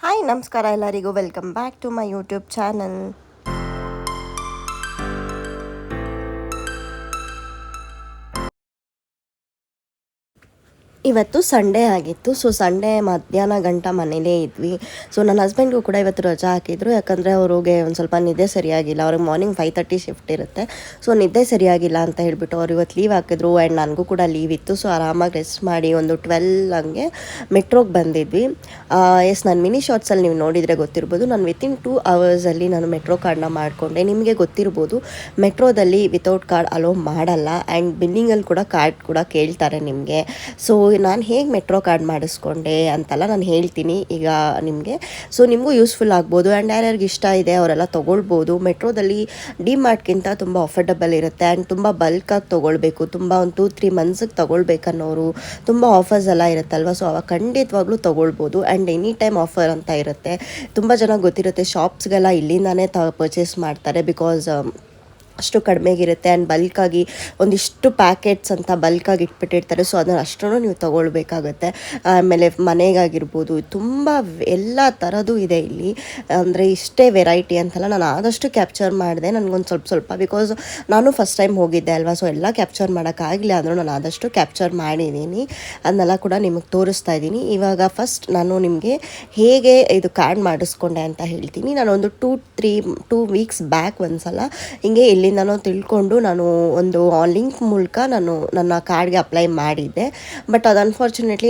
Hi ನಮಸ್ಕಾರ ಎಲ್ಲರಿಗೂ welcome back to my YouTube channel. ಇವತ್ತು ಸಂಡೇ ಆಗಿತ್ತು. ಸೊ ಸಂಡೇ ಮಧ್ಯಾಹ್ನ ಗಂಟ ಮನೇಲೇ ಇದ್ವಿ. ಸೊ ನನ್ನ ಹಸ್ಬೆಂಡ್ಗೂ ಕೂಡ ಇವತ್ತು ರಜಾ ಹಾಕಿದ್ರು, ಯಾಕಂದರೆ ಅವ್ರಿಗೆ ಒಂದು ಸ್ವಲ್ಪ ನಿದ್ದೆ ಸರಿಯಾಗಿಲ್ಲ. ಅವ್ರಿಗೆ ಮಾರ್ನಿಂಗ್ 5:30 ಶಿಫ್ಟ್ ಇರುತ್ತೆ. ಸೊ ನಿದ್ದೆ ಸರಿಯಾಗಿಲ್ಲ ಅಂತ ಹೇಳಿಬಿಟ್ಟು ಅವ್ರು ಇವತ್ತು ಲೀವ್ ಹಾಕಿದ್ರು. ಆ್ಯಂಡ್ ನನಗೂ ಕೂಡ ಲೀವ್ ಇತ್ತು. ಸೊ ಆರಾಮಾಗಿ ರೆಸ್ಟ್ ಮಾಡಿ ಒಂದು 12 ಹಂಗೆ ಮೆಟ್ರೋಗೆ ಬಂದಿದ್ವಿ. ನಾನು ಮಿನಿ ಶಾರ್ಟ್ಸಲ್ಲಿ ನೀವು ನೋಡಿದರೆ ಗೊತ್ತಿರ್ಬೋದು, ನಾನು ವಿತಿನ್ 2 ಅವರ್ಸಲ್ಲಿ ನಾನು ಮೆಟ್ರೋ ಕಾರ್ಡ್ನ ಮಾಡಿಕೊಂಡೆ. ನಿಮಗೆ ಗೊತ್ತಿರ್ಬೋದು, ಮೆಟ್ರೋದಲ್ಲಿ ವಿತೌಟ್ ಕಾರ್ಡ್ ಅಲೋ ಮಾಡಲ್ಲ. ಆ್ಯಂಡ್ ಬಿಲ್ಲಿಂಗಲ್ಲಿ ಕೂಡ ಕಾರ್ಡ್ ಕೂಡ ಕೇಳ್ತಾರೆ ನಿಮಗೆ. ಸೊ ನಾನು ಹೇಗೆ ಮೆಟ್ರೋ ಕಾರ್ಡ್ ಮಾಡಿಸ್ಕೊಂಡೆ ಅಂತೆಲ್ಲ ನಾನು ಹೇಳ್ತೀನಿ ಈಗ ನಿಮಗೆ. ಸೊ ನಿಮಗೂ ಯೂಸ್ಫುಲ್ ಆಗ್ಬೋದು. ಆ್ಯಂಡ್ ಯಾರ್ಯಾರಿಗೆ ಇಷ್ಟ ಇದೆ ಅವರೆಲ್ಲ ತೊಗೊಳ್ಬೋದು. ಮೆಟ್ರೋದಲ್ಲಿ ಡಿಮಾರ್ಟ್ಗಿಂತ ತುಂಬ ಅಫೋರ್ಡಬಲ್ ಇರುತ್ತೆ. ಆ್ಯಂಡ್ ತುಂಬ ಬಲ್ಕಾಗಿ ತೊಗೊಳ್ಬೇಕು, ತುಂಬ ಒಂದು 2-3 ಮಂತ್ಸಿಗೆ ತೊಗೊಳ್ಬೇಕನ್ನೋರು ತುಂಬ ಆಫರ್ಸ್ ಎಲ್ಲ ಇರುತ್ತಲ್ವ. ಸೊ ಅವಾಗ ಖಂಡಿತವಾಗ್ಲೂ ತೊಗೊಳ್ಬೋದು. ಆ್ಯಂಡ್ ಎನಿ ಟೈಮ್ ಆಫರ್ ಅಂತ ಇರುತ್ತೆ. ತುಂಬ ಜನ ಗೊತ್ತಿರುತ್ತೆ, ಶಾಪ್ಸ್ಗೆಲ್ಲ ಇಲ್ಲಿಂದಾನೇ ಪರ್ಚೇಸ್ ಮಾಡ್ತಾರೆ. ಬಿಕಾಸ್ ಅಷ್ಟು ಕಡಿಮೆಗಿರುತ್ತೆ. ಆ್ಯಂಡ್ ಬಲ್ಕಾಗಿ ಒಂದಿಷ್ಟು ಪ್ಯಾಕೆಟ್ಸ್ ಅಂತ ಬಲ್ಕಾಗಿ ಇಟ್ಬಿಟ್ಟಿರ್ತಾರೆ. ಸೊ ಅದನ್ನು ಅಷ್ಟನ್ನು ನೀವು ತೊಗೊಳ್ಬೇಕಾಗುತ್ತೆ. ಆಮೇಲೆ ಮನೆಗಾಗಿರ್ಬೋದು, ತುಂಬ ಎಲ್ಲ ಥರದ್ದು ಇದೆ ಇಲ್ಲಿ. ಅಂದರೆ ಇಷ್ಟೇ ವೆರೈಟಿ ಅಂತಲ್ಲ, ನಾನು ಆದಷ್ಟು ಕ್ಯಾಪ್ಚರ್ ಮಾಡಿದೆ ನನಗೊಂದು ಸ್ವಲ್ಪ ಬಿಕಾಸ್ ನಾನು ಫಸ್ಟ್ ಟೈಮ್ ಹೋಗಿದ್ದೆ ಅಲ್ವಾ. ಸೊ ಎಲ್ಲ ಕ್ಯಾಪ್ಚರ್ ಮಾಡೋಕ್ಕಾಗಲಿ ಅಂದರೂ ನಾನು ಆದಷ್ಟು ಕ್ಯಾಪ್ಚರ್ ಮಾಡಿದ್ದೀನಿ. ಅದನ್ನೆಲ್ಲ ಕೂಡ ನಿಮಗೆ ತೋರಿಸ್ತಾ ಇದ್ದೀನಿ. ಇವಾಗ ಫಸ್ಟ್ ನಾನು ನಿಮಗೆ ಹೇಗೆ ಇದು ಕಾರ್ಡ್ ಮಾಡಿಸ್ಕೊಂಡೆ ಅಂತ ಹೇಳ್ತೀನಿ. ನಾನೊಂದು 2 ವೀಕ್ಸ್ ಬ್ಯಾಕ್ ಒಂದು ಸಲ ಹಿಂಗೆ ನಾನು ತಿಳ್ಕೊಂಡು ನಾನು ಒಂದು ಲಿಂಕ್ ಮೂಲಕ ನಾನು ನನ್ನ ಕಾರ್ಡ್ಗೆ ಅಪ್ಲೈ ಮಾಡಿದ್ದೆ. ಬಟ್ ಅದು ಅನ್ಫಾರ್ಚುನೇಟ್ಲಿ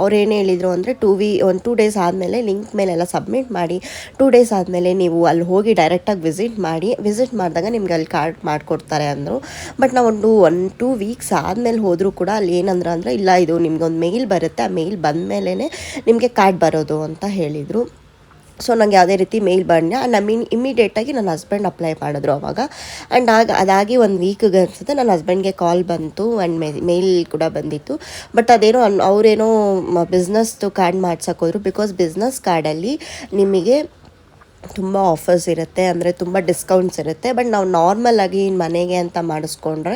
ಅವ್ರು ಏನು ಹೇಳಿದರು ಅಂದರೆ 2 ಡೇಸ್ ಆದಮೇಲೆ ಲಿಂಕ್ ಮೇಲೆಲ್ಲ ಸಬ್ಮಿಟ್ ಮಾಡಿ 2 ಡೇಸ್ ಆದಮೇಲೆ ನೀವು ಅಲ್ಲಿ ಹೋಗಿ ಡೈರೆಕ್ಟಾಗಿ ವಿಸಿಟ್ ಮಾಡಿದಾಗ ನಿಮ್ಗೆ ಅಲ್ಲಿ ಕಾರ್ಡ್ ಮಾಡಿಕೊಡ್ತಾರೆ ಅಂದರು. ಬಟ್ ನಾವು 2 ವೀಕ್ಸ್ ಆದಮೇಲೆ ಹೋದರೂ ಕೂಡ ಅಲ್ಲಿ ಏನಂದ್ರೆ ಇಲ್ಲ, ಇದು ನಿಮ್ಗೊಂದು ಮೇಲ್ ಬರುತ್ತೆ, ಆ ಮೇಲ್ ಬಂದ ಮೇಲೇ ನಿಮಗೆ ಕಾರ್ಡ್ ಬರೋದು ಅಂತ ಹೇಳಿದರು. ಸೊ ನನಗೆ ಯಾವುದೇ ರೀತಿ ಮೇಲ್ ಬಂದ ಇಮಿಡಿಯೇಟಾಗಿ ನನ್ನ ಹಸ್ಬೆಂಡ್ ಅಪ್ಲೈ ಮಾಡಿದ್ರು ಅವಾಗ. ಆ್ಯಂಡ್ ಅದಾಗಿ ಒಂದು ವೀಕ್ಗೆ ಅನಿಸುತ್ತೆ ನನ್ನ ಹಸ್ಬೆಂಡ್ಗೆ ಕಾಲ್ ಬಂತು. ಆ್ಯಂಡ್ ಮೇಲ್ ಕೂಡ ಬಂದಿತ್ತು. ಬಟ್ ಅದೇನೋ ಅವರೇನೋ ಬಿಸ್ನೆಸ್ದು ಕಾರ್ಡ್ ಮಾಡ್ಸೋಕೆ ಹೋದ್ರು. ಬಿಕಾಸ್ ಬಿಸ್ನೆಸ್ ಕಾರ್ಡಲ್ಲಿ ನಿಮಗೆ ತುಂಬ ಆಫರ್ಸ್ ಇರುತ್ತೆ, ಅಂದರೆ ತುಂಬ ಡಿಸ್ಕೌಂಟ್ಸ್ ಇರುತ್ತೆ. ಬಟ್ ನಾವು ನಾರ್ಮಲಾಗಿ ಮನೆಗೆ ಅಂತ ಮಾಡಿಸ್ಕೊಂಡ್ರೆ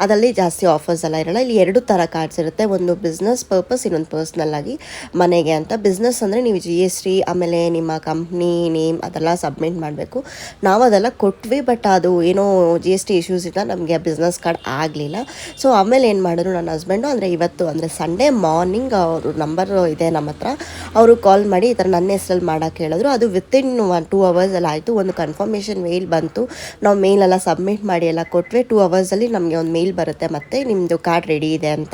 ಅದರಲ್ಲಿ ಜಾಸ್ತಿ ಆಫರ್ಸ್ ಎಲ್ಲ ಇರೋಲ್ಲ. ಇಲ್ಲಿ 2 ಥರ ಕಾರ್ಡ್ಸ್ ಇರುತ್ತೆ. ಒಂದು ಬಿಸ್ನೆಸ್ ಪರ್ಪಸ್, ಇನ್ನೊಂದು ಪರ್ಸ್ನಲ್ಲಾಗಿ ಮನೆಗೆ ಅಂತ. ಬಿಸ್ನೆಸ್ ಅಂದರೆ ನೀವು GST ಆಮೇಲೆ ನಿಮ್ಮ ಕಂಪ್ನಿ ನೇಮ್ ಅದೆಲ್ಲ ಸಬ್ಮಿಟ್ ಮಾಡಬೇಕು. ನಾವು ಅದೆಲ್ಲ ಕೊಟ್ವಿ. ಬಟ್ ಅದು ಏನೋ GST ಇಶ್ಯೂಸ್ ಇಂದ ನಮಗೆ ಬಿಸ್ನೆಸ್ ಕಾರ್ಡ್ ಆಗಲಿಲ್ಲ. ಸೊ ಆಮೇಲೆ ಏನು ಮಾಡಿದ್ರು ನನ್ನ ಹಸ್ಬೆಂಡು, ಅಂದರೆ ಇವತ್ತು ಅಂದರೆ ಸಂಡೇ ಮಾರ್ನಿಂಗ್ ಅವರು ನಂಬರ್ ಇದೆ ನಮ್ಮ ಹತ್ರ, ಅವರು ಕಾಲ್ ಮಾಡಿ ಈ ಥರ ನನ್ನ ಹೆಸರಲ್ಲಿ ಮಾಡೋಕ್ಕೆ ಹೇಳಿದ್ರು. ಅದು ವಿತಿನ್ 2 ಅವರ್ಸಲ್ಲಿ ಆಯಿತು. ಒಂದು ಕನ್ಫರ್ಮೇಷನ್ ಮೇಲ್ ಬಂತು. ನಾವು ಮೇಲೆಲ್ಲ ಸಬ್ಮಿಟ್ ಮಾಡಿ ಎಲ್ಲ ಕೊಟ್ಟರೆ 2 ಅವರ್ಸಲ್ಲಿ ನಮಗೆ ಒಂದು ಮೇಲ್ ಬರುತ್ತೆ, ಮತ್ತು ನಿಮ್ಮದು ಕಾರ್ಡ್ ರೆಡಿ ಇದೆ ಅಂತ.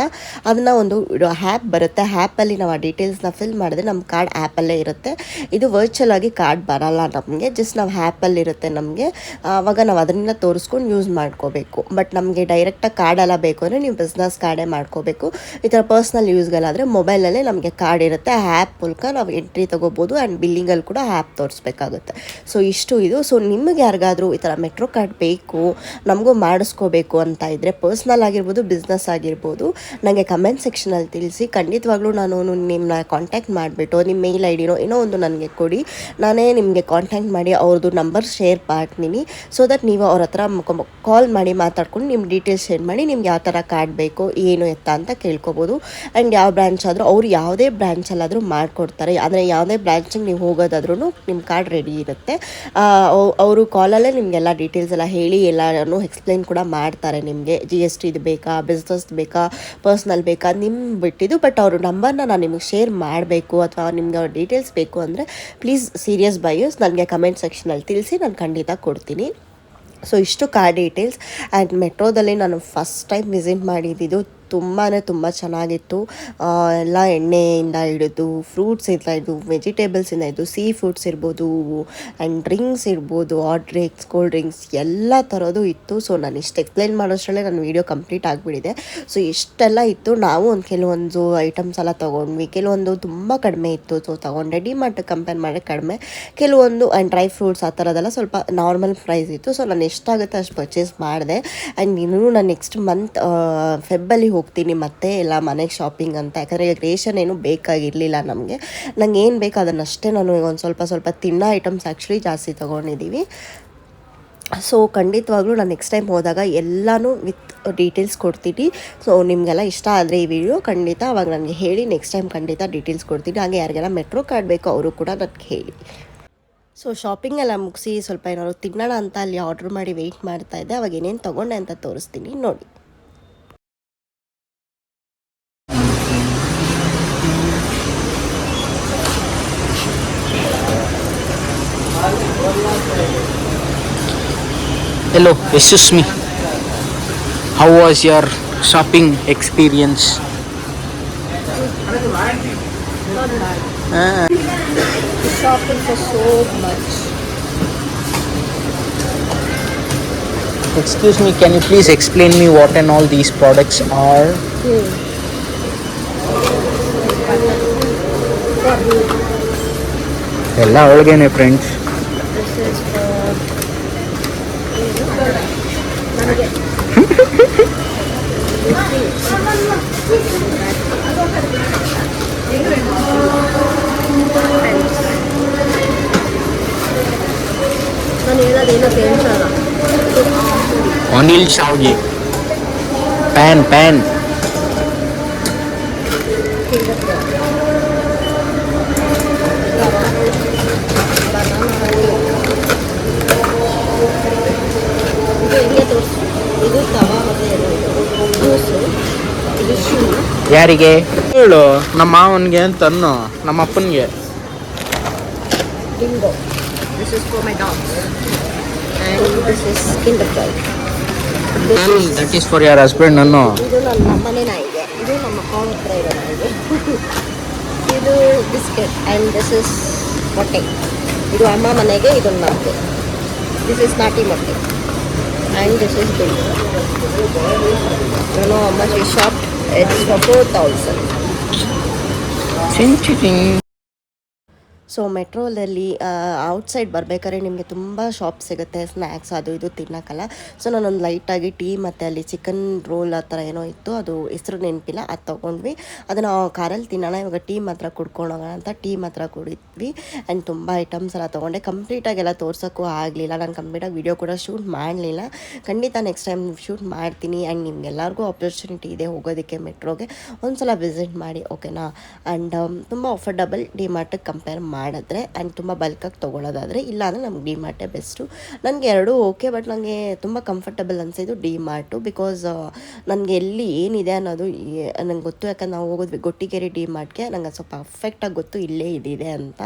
ಅದನ್ನು ಒಂದು ಆ್ಯಪ್ ಬರುತ್ತೆ. ಆ್ಯಪಲ್ಲಿ ನಾವು ಆ ಡೀಟೇಲ್ಸ್ನ ಫಿಲ್ ಮಾಡಿದ್ರೆ ನಮ್ಮ ಕಾರ್ಡ್ ಆ್ಯಪಲ್ಲೇ ಇರುತ್ತೆ. ಇದು ವರ್ಚುವಲ್ ಆಗಿ ಕಾರ್ಡ್ ಬರಲ್ಲ ನಮಗೆ, ಜಸ್ಟ್ ನಾವು ಆ್ಯಪಲ್ಲಿ ಇರುತ್ತೆ ನಮಗೆ. ಆವಾಗ ನಾವು ಅದರಿಂದ ತೋರಿಸ್ಕೊಂಡು ಯೂಸ್ ಮಾಡ್ಕೋಬೇಕು. ಬಟ್ ನಮಗೆ ಡೈರೆಕ್ಟಾಗಿ ಕಾರ್ಡೆಲ್ಲ ಬೇಕು ಅಂದರೆ ನೀವು ಬಿಸ್ನೆಸ್ ಕಾರ್ಡೇ ಮಾಡ್ಕೋಬೇಕು. ಈ ಥರ ಪರ್ಸ್ನಲ್ ಯೂಸ್ಗಳಾದರೆ ಮೊಬೈಲಲ್ಲೇ ನಮಗೆ ಕಾರ್ಡ್ ಇರುತ್ತೆ. ಆ ಆ್ಯಪ್ ಮೂಲಕ ನಾವು ಎಂಟ್ರಿ ತೊಗೋಬೋದು. ಆ್ಯಂಡ್ ಬಿಲ್ಲಿಂಗಲ್ಲಿ ಕೂಡ ಆ್ಯಪ್ ತೋರಿಸ್ಬೇಕಾಗುತ್ತೆ. ಸೊ ಇಷ್ಟು ಇದು. ಸೊ ನಿಮಗೆ ಯಾರಿಗಾದರೂ ಈ ಥರ ಮೆಟ್ರೋ ಕಾರ್ಡ್ ಬೇಕು, ನಮಗೂ ಮಾಡಿಸ್ಕೋಬೇಕು ಅಂತ ಇದ್ದರೆ, ಪರ್ಸ್ನಲ್ ಆಗಿರ್ಬೋದು, ಬಿಸ್ನೆಸ್ ಆಗಿರ್ಬೋದು, ನನಗೆ ಕಮೆಂಟ್ ಸೆಕ್ಷನಲ್ಲಿ ತಿಳಿಸಿ. ಖಂಡಿತವಾಗ್ಲೂ ನಾನು ನಿಮ್ಮನ್ನ ಕಾಂಟ್ಯಾಕ್ಟ್ ಮಾಡಿಬಿಟ್ಟು ನಿಮ್ಮ ಮೇಲ್ ಐಡಿನೋ ಏನೋ ಒಂದು ನನಗೆ ಕೊಡಿ. ನಾನೇ ನಿಮಗೆ ಕಾಂಟ್ಯಾಕ್ಟ್ ಮಾಡಿ ಅವ್ರದ್ದು ನಂಬರ್ ಶೇರ್ ಮಾಡ್ತೀನಿ. ಸೊ ದಟ್ ನೀವು ಅವ್ರ ಹತ್ರ ಕಾಲ್ ಮಾಡಿ ಮಾತಾಡ್ಕೊಂಡು ನಿಮ್ಮ ಡೀಟೇಲ್ಸ್ ಶೇರ್ ಮಾಡಿ ನಿಮ್ಗೆ ಯಾವ ಥರ ಕಾರ್ಡ್ ಬೇಕು ಏನು ಎತ್ತ ಅಂತ ಕೇಳ್ಕೊಬೋದು. ಆ್ಯಂಡ್ ಯಾವ ಬ್ರ್ಯಾಂಚ್ ಆದರೂ ಅವ್ರು ಯಾವುದೇ ಬ್ರ್ಯಾಂಚಲ್ಲಾದರೂ ಮಾಡಿಕೊಡ್ತಾರೆ. ಅಂದರೆ ಯಾವುದೇ ಬ್ರ್ಯಾಂಚಿಗೆ ನೀವು ಹೋಗೋದಾದ್ರೂ ನಿಮ್ಮ ಕಾರ್ಡ್ ರೆಡಿ ಇರುತ್ತೆ. ಅವರು ಕಾಲಲ್ಲೇ ನಿಮಗೆಲ್ಲ ಡೀಟೇಲ್ಸ್ ಎಲ್ಲ ಹೇಳಿ ಎಲ್ಲನೂ ಎಕ್ಸ್ಪ್ಲೈನ್ ಕೂಡ ಮಾಡ್ತಾರೆ. ನಿಮಗೆ GST ಇದು ಬೇಕಾ, ಬಿಸ್ನೆಸ್ ಬೇಕಾ, ಪರ್ಸ್ನಲ್ ಬೇಕಾ, ನಿಮ್ಮ ಬಿಟ್ಟಿದ್ದು. ಬಟ್ ಅವ್ರ ನಂಬರ್ನ ನಾನು ನಿಮಗೆ ಶೇರ್ ಮಾಡಬೇಕು ಅಥವಾ ನಿಮ್ಗೆ ಅವ್ರ ಡೀಟೇಲ್ಸ್ ಬೇಕು ಅಂದರೆ ಪ್ಲೀಸ್ ಸೀರಿಯಸ್ ಬೈಯರ್ಸ್ ನನಗೆ ಕಮೆಂಟ್ ಸೆಕ್ಷನಲ್ಲಿ ತಿಳಿಸಿ, ನಾನು ಖಂಡಿತ ಕೊಡ್ತೀನಿ. ಸೊ ಇಷ್ಟು ಕಾರ್ಡ್ ಡೀಟೇಲ್ಸ್. ಆ್ಯಂಡ್ ಮೆಟ್ರೋದಲ್ಲಿ ನಾನು ಫಸ್ಟ್ ಟೈಮ್ ವಿಸಿಟ್ ಮಾಡಿದ್ದು ತುಂಬ ಚೆನ್ನಾಗಿತ್ತು. ಎಲ್ಲ ಎಣ್ಣೆಯಿಂದ ಹಿಡಿದು ಫ್ರೂಟ್ಸಿಂದ ಹಿಡಿದು ವೆಜಿಟೇಬಲ್ಸಿಂದ ಹಿಡಿದು ಸೀ ಫುಡ್ಸ್ ಇರ್ಬೋದು, ಆ್ಯಂಡ್ ಡ್ರಿಂಕ್ಸ್ ಇರ್ಬೋದು, ಹಾಟ್ ಡ್ರಿಂಕ್ಸ್, ಕೋಲ್ಡ್ ಡ್ರಿಂಕ್ಸ್ ಎಲ್ಲ ಥರದ್ದು ಇತ್ತು. ಸೊ ನಾನು ಇಷ್ಟು ಎಕ್ಸ್ಪ್ಲೈನ್ ಮಾಡೋಷ್ಟರಲ್ಲೇ ನನ್ನ ವೀಡಿಯೋ ಕಂಪ್ಲೀಟ್ ಆಗಿಬಿಟ್ಟಿದೆ. ಸೊ ಇಷ್ಟೆಲ್ಲ ಇತ್ತು. ನಾವು ಕೆಲವೊಂದು ಐಟಮ್ಸ್ ಎಲ್ಲ ತೊಗೊಂಡ್ವಿ. ಕೆಲವೊಂದು ತುಂಬ ಕಡಿಮೆ ಇತ್ತು, ಸೊ ತೊಗೊಂಡೆ. ಡಿಮಾರ್ಟ್ ಕಂಪೇರ್ ಮಾಡಿ ಕಡಿಮೆ. ಕೆಲವೊಂದು ಆ್ಯಂಡ್ ಡ್ರೈ ಫ್ರೂಟ್ಸ್ ಆ ಥರದ್ದೆಲ್ಲ ಸ್ವಲ್ಪ ನಾರ್ಮಲ್ ಪ್ರೈಸ್ ಇತ್ತು. ಸೊ ನಾನು ಎಷ್ಟಾಗುತ್ತೆ ಅಷ್ಟು ಪರ್ಚೇಸ್ ಮಾಡಿದೆ. ಆ್ಯಂಡ್ ಇನ್ನೂ ನಾನು ನೆಕ್ಸ್ಟ್ ಮಂತ್ ಫೆಬ್ಬಲ್ಲಿ ಹೋಗ್ತೀನಿ ಮತ್ತೆ ಎಲ್ಲ ಮನೆಗೆ ಶಾಪಿಂಗ್ ಅಂತ. ಯಾಕಂದರೆ ರೇಷನ್ ಏನು ಬೇಕಾಗಿರಲಿಲ್ಲ ನಮಗೆ. ನಂಗೆ ಏನು ಬೇಕು ಅದನ್ನಷ್ಟೇ ನಾನು ಒಂದು ಸ್ವಲ್ಪ ತಿನ್ನೋ ಐಟಮ್ಸ್ ಆ್ಯಕ್ಚುಲಿ ಜಾಸ್ತಿ ತೊಗೊಂಡಿದ್ದೀವಿ. ಸೊ ಖಂಡಿತವಾಗ್ಲೂ ನಾನು ನೆಕ್ಸ್ಟ್ ಟೈಮ್ ಹೋದಾಗ ಎಲ್ಲನೂ ವಿತ್ ಡೀಟೇಲ್ಸ್ ಕೊಡ್ತೀನಿ. ಸೊ ನಿಮಗೆಲ್ಲ ಇಷ್ಟ ಆದರೆ ಈ ವಿಡಿಯೋ ಖಂಡಿತ ಅವಾಗ ನನಗೆ ಹೇಳಿ, ನೆಕ್ಸ್ಟ್ ಟೈಮ್ ಖಂಡಿತ ಡೀಟೇಲ್ಸ್ ಕೊಡ್ತೀನಿ. ಹಾಗೆ ಯಾರಿಗೆಲ್ಲ ಮೆಟ್ರೋ ಕಾರ್ಡ್ ಬೇಕೋ ಅವರು ಕೂಡ ನನಗೆ ಹೇಳಿ. ಸೊ ಶಾಪಿಂಗ್ ಎಲ್ಲ ಮುಗಿಸಿ ಸ್ವಲ್ಪ ಏನಾದ್ರು ತಿನ್ನೋಣ ಅಂತ ಅಲ್ಲಿ ಆರ್ಡ್ರ್ ಮಾಡಿ ವೆಯ್ಟ್ ಮಾಡ್ತಾ ಇದ್ದೆ. ಅವಾಗ ಏನೇನು ತೊಗೊಂಡೆ ಅಂತ ತೋರಿಸ್ತೀನಿ ನೋಡಿ. Hello, excuse me. How was your shopping experience? Shopping for so much. Excuse me, can you please explain me what and all these products are? ಎಲ್ಲ ಅವಳಿಗೇನೆ ಫ್ರೆಂಡ್ಸ್. ನಾನು ಹೇಳೋದೇನೋ ಕೇಳ್ಸಲ್ಲ. ಅನಿಲ್ ಶಾವ್ಗೆ ಪ್ಯಾನ್ ಇದು ತವಾ ಮತ್ತು ಜ್ಯೂಸು, ಇದು ಶೂ. ಯಾರಿಗೆ ಹೇಳು? ನಮ್ಮ ಮಾವನಿಗೆ ಅಂತ ಅನ್ನು, ನಮ್ಮ ಅಪ್ಪನಿಗೆ. Dingo. This is for my dogs. And this is Kinder Joy. That is for your husband ಅನ್ನು. ಇದು ನನ್ನ ಮನೆ ನಾಯಿಗೆ, ಇದು ನಮ್ಮ ಅಕ್ಕ ಹತ್ರ ಇರೋ ನಾಯಿಗೆ. ಇದು ಬಿಸ್ಕೆಟ್ ಆ್ಯಂಡ್ ದಿಸ್ ಇಸ್ ಮೊಟ್ಟೆ. ಇದು ಅಮ್ಮ ಮನೆಗೆ, ಇದು ನಮಗೆ. ದಿಸ್ ಇಸ್ ನಾಟಿ ಮೊಟ್ಟೆ and this is bill. You know how much we shopped? It's for 4,000. So ಮೆಟ್ರೋದಲ್ಲಿ ಔಟ್ಸೈಡ್ ಬರಬೇಕಾದ್ರೆ ನಿಮಗೆ ತುಂಬ ಶಾಪ್ ಸಿಗುತ್ತೆ, ಸ್ನ್ಯಾಕ್ಸ್ ಅದು ಇದು ತಿನ್ನೋಕ್ಕಲ್ಲ. ಸೊ ನಾನೊಂದು ಲೈಟಾಗಿ ಟೀ ಮತ್ತು ಅಲ್ಲಿ ಚಿಕನ್ ರೋಲ್ ಆ ಥರ ಏನೋ ಇತ್ತು, ಅದು ಹೆಸರು ನೆನಪಿಲ್ಲ, ಅದು ತೊಗೊಂಡ್ವಿ. ಅದನ್ನು ಕಾರಲ್ಲಿ ತಿನ್ನೋಣ, ಇವಾಗ ಟೀ ಮಾತ್ರ ಕುಡ್ಕೊಂಡೋಗೋಣ ಅಂತ ಟೀ ಮಾತ್ರ ಕುಡಿದ್ವಿ. ಆ್ಯಂಡ್ ತುಂಬ ಐಟಮ್ಸ್ ಎಲ್ಲ ತೊಗೊಂಡೆ. ಕಂಪ್ಲೀಟಾಗೆಲ್ಲ ತೋರ್ಸೋಕ್ಕೂ ಆಗಲಿಲ್ಲ, ನಾನು ಕಂಪ್ಲೀಟಾಗಿ ವಿಡಿಯೋ ಕೂಡ ಶೂಟ್ ಮಾಡಲಿಲ್ಲ. ಖಂಡಿತ ನೆಕ್ಸ್ಟ್ ಟೈಮ್ ಶೂಟ್ ಮಾಡ್ತೀನಿ. ಆ್ಯಂಡ್ ನಿಮ್ಗೆಲ್ಲರಿಗೂ ಆಪರ್ಚುನಿಟಿ ಇದೆ ಹೋಗೋದಕ್ಕೆ ಮೆಟ್ರೋಗೆ, ಒಂದು ಸಲ ವಿಸಿಟ್ ಮಾಡಿ, ಓಕೆನಾ? ಆ್ಯಂಡ್ ತುಂಬ ಅಫೋರ್ಡಬಲ್ ಡಿಮಾರ್ಟಿಗೆ ಕಂಪೇರ್ ಮಾಡಿದ್ರೆ ಆ್ಯಂಡ್ ತುಂಬ ಬಲ್ಕಾಗಿ ತೊಗೊಳ್ಳೋದಾದರೆ, ಇಲ್ಲಾಂದರೆ ನಮ್ಗೆ ಡಿಮಾರ್ಟೇ ಬೆಸ್ಟು. ನನಗೆ ಎರಡೂ ಓಕೆ, ಬಟ್ ನನಗೆ ತುಂಬ ಕಂಫರ್ಟಬಲ್ ಅನಿಸಿದ್ದು ಡಿಮಾರ್ಟು. ಬಿಕಾಸ್ ನನಗೆ ಎಲ್ಲಿ ಏನಿದೆ ಅನ್ನೋದು ನಂಗೆ ಗೊತ್ತು. ಯಾಕಂದ್ರೆ ನಾವು ಹೋಗೋದ್ವಿ ಗೊಟ್ಟಿಗೆರೆ ಡಿಮಾರ್ಟ್ಗೆ, ನಂಗೆ ಸ್ವಲ್ಪ ಪರ್ಫೆಕ್ಟಾಗಿ ಗೊತ್ತು ಇಲ್ಲೇ ಇದಿದೆ ಅಂತ.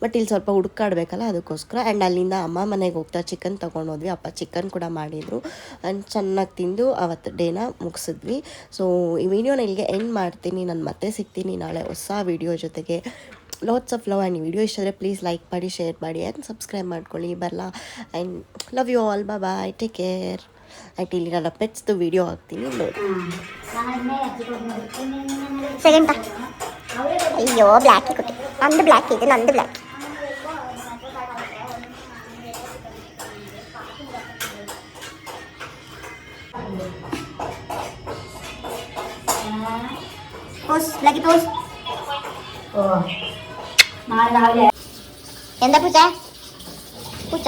ಬಟ್ ಇಲ್ಲಿ ಸ್ವಲ್ಪ ಹುಡುಕಾಡಬೇಕಲ್ಲ, ಅದಕ್ಕೋಸ್ಕರ. ಆ್ಯಂಡ್ ಅಲ್ಲಿಂದ ಅಮ್ಮ ಮನೆಗೆ ಹೋಗ್ತಾ ಚಿಕನ್ ತೊಗೊಂಡೋದ್ವಿ. ಅಪ್ಪ ಚಿಕನ್ ಕೂಡ ಮಾಡಿದರು ಆ್ಯಂಡ್ ಚೆನ್ನಾಗಿ ತಿಂದು ಅವತ್ತು ಡೇನ ಮುಗಿಸಿದ್ವಿ. ಸೊ ಈ ವಿಡಿಯೋನ ಇಲ್ಲಿಗೆ ಎಂಡ್ ಮಾಡ್ತೀನಿ. ನಾನು ಮತ್ತೆ ಸಿಗ್ತೀನಿ ನಾಳೆ ಹೊಸ ವಿಡಿಯೋ ಜೊತೆಗೆ. Lots of love. And video ಇಷ್ಟ ಆದರೆ ಪ್ಲೀಸ್ ಲೈಕ್ ಮಾಡಿ, ಶೇರ್ ಮಾಡಿ ಆ್ಯಂಡ್ ಸಬ್ಸ್ಕ್ರೈಬ್ ಮಾಡ್ಕೊಳ್ಳಿ ಬರಲ್ಲ. And love you all, bye, take care. And ಇಲ್ಲಿ ನನ್ನ ಪೆಟ್ಸ್ದು ವಿಡಿಯೋ ಹಾಕ್ತೀನಿ ನೋಡಿ. ಸೆಕೆಂಡ್ ಅಯ್ಯೋ ಬ್ಲ್ಯಾಕಿ ಕೊಟ್ಟು, ನಂದು ಬ್ಲ್ಯಾಕ್ ಇದೆ, ನಂದು ಬ್ಲ್ಯಾಕ್. Pose ബ്ലാക്കി pose. എന്താ പൂച്ച പൂച്ച